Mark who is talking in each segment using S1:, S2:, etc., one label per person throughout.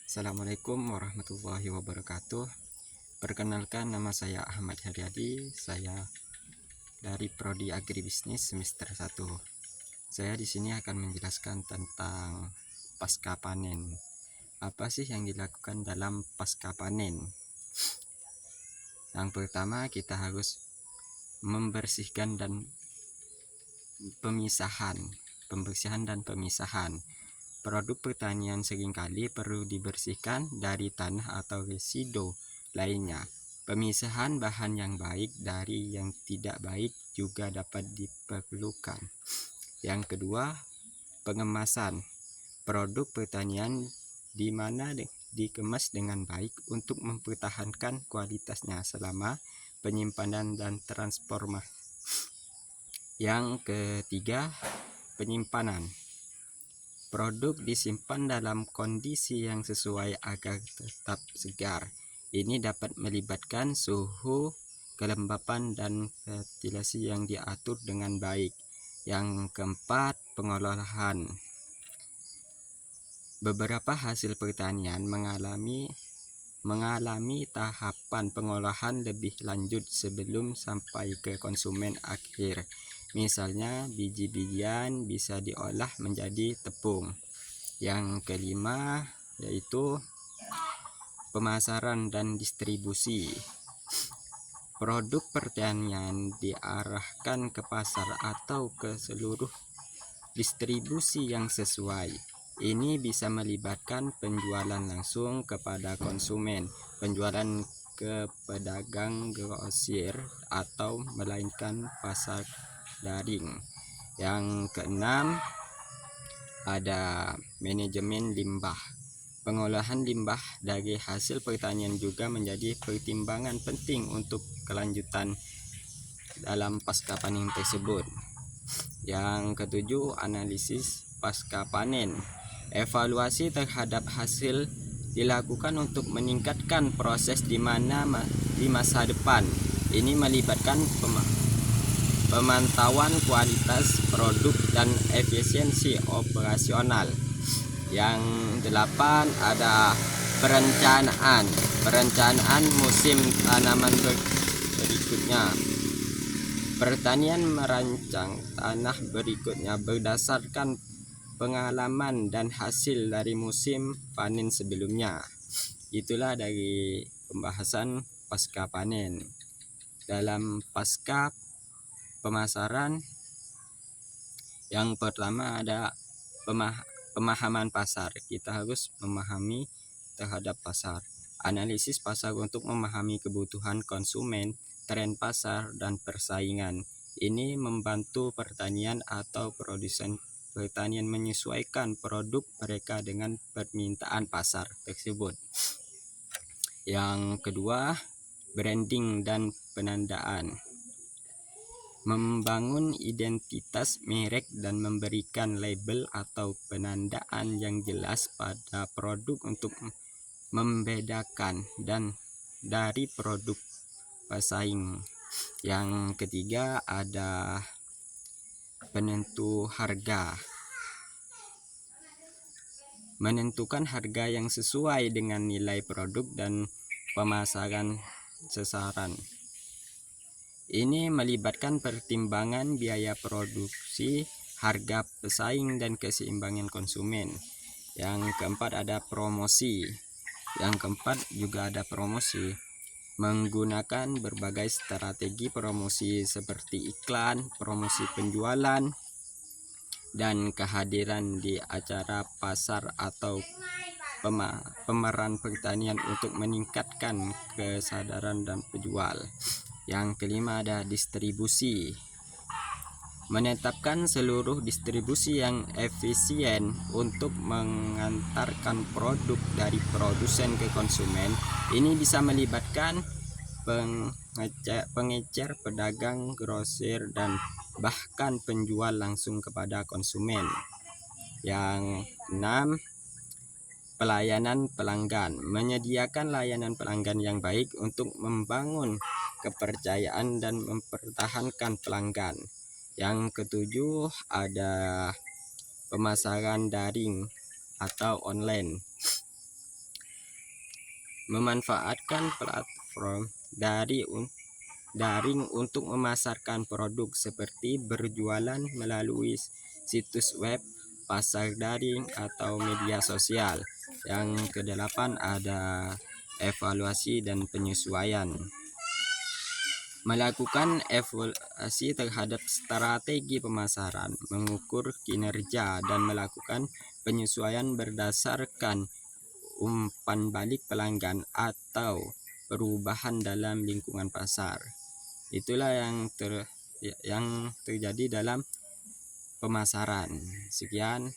S1: Assalamualaikum warahmatullahi wabarakatuh. Perkenalkan, nama saya Ahmad Haryadi. Saya dari Prodi Agribisnis semester 1. Saya di sini akan menjelaskan tentang pasca panen. Apa sih yang dilakukan dalam pasca panen? Yang pertama, kita harus membersihkan dan pembersihan dan pemisahan. Produk pertanian seringkali perlu dibersihkan dari tanah atau residu lainnya. Pemisahan bahan yang baik dari yang tidak baik juga dapat diperlukan. Yang kedua, pengemasan. Produk pertanian di mana dikemas dengan baik untuk mempertahankan kualitasnya selama penyimpanan dan transformasi. Yang ketiga, penyimpanan. Produk disimpan dalam kondisi yang sesuai agar tetap segar. Ini dapat melibatkan suhu, kelembapan, dan ventilasi yang diatur dengan baik. Yang keempat, pengolahan. Beberapa hasil pertanian mengalami tahapan pengolahan lebih lanjut sebelum sampai ke konsumen akhir. Misalnya, biji-bijian bisa diolah menjadi tepung. Yang kelima yaitu pemasaran dan distribusi. Produk pertanian diarahkan ke pasar atau ke seluruh distribusi yang sesuai. Ini bisa melibatkan penjualan langsung kepada konsumen, penjualan ke pedagang grosir, atau melainkan pasar daring. Yang keenam, ada manajemen limbah. Pengolahan limbah dari hasil pertanian juga menjadi pertimbangan penting untuk kelanjutan dalam pasca panen tersebut. Yang ketujuh, analisis pasca panen. Evaluasi terhadap hasil dilakukan untuk meningkatkan proses di masa depan. Ini melibatkan pemantauan kualitas produk dan efisiensi operasional. Yang delapan, ada perencanaan musim tanaman berikutnya. Pertanian merancang tanah berikutnya berdasarkan pengalaman dan hasil dari musim panen sebelumnya. Itulah dari pembahasan pasca panen. Dalam pasca pemasaran, yang pertama ada pemahaman pasar. Kita harus memahami terhadap pasar. Analisis pasar untuk memahami kebutuhan konsumen, tren pasar, dan persaingan. Ini membantu pertanian atau produsen pertanian menyesuaikan produk mereka dengan permintaan pasar tersebut. Yang kedua, branding dan penandaan. Membangun identitas merek dan memberikan label atau penandaan yang jelas pada produk untuk membedakan dan dari produk pesaing. Yang ketiga, ada penentu harga. Menentukan harga yang sesuai dengan nilai produk dan pemasaran sasaran. Ini melibatkan pertimbangan biaya produksi, harga pesaing, dan keseimbangan konsumen. Yang keempat, ada promosi. Menggunakan berbagai strategi promosi seperti iklan, promosi penjualan, dan kehadiran di acara pasar atau pemeran pertanian untuk meningkatkan kesadaran dan penjual. Yang kelima, ada distribusi. Menetapkan seluruh distribusi yang efisien untuk mengantarkan produk dari produsen ke konsumen. Ini bisa melibatkan pengecer, pedagang grosir, dan bahkan penjual langsung kepada konsumen. Yang enam, pelayanan pelanggan. Menyediakan layanan pelanggan yang baik untuk membangun kepercayaan dan mempertahankan pelanggan. Yang ketujuh, ada pemasaran daring atau online. memanfaatkan platform daring untuk memasarkan produk seperti berjualan melalui situs web, pasar daring, atau media sosial. Yang kedelapan ada evaluasi dan penyesuaian. Melakukan evaluasi terhadap strategi pemasaran, mengukur kinerja, dan melakukan penyesuaian berdasarkan umpan balik pelanggan atau perubahan dalam lingkungan pasar. Itulah yang terjadi dalam pemasaran. Sekian,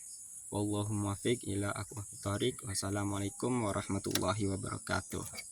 S1: wallahul muwaffiq ila aqwamit thoriq. Wassalamualaikum warahmatullahi wabarakatuh.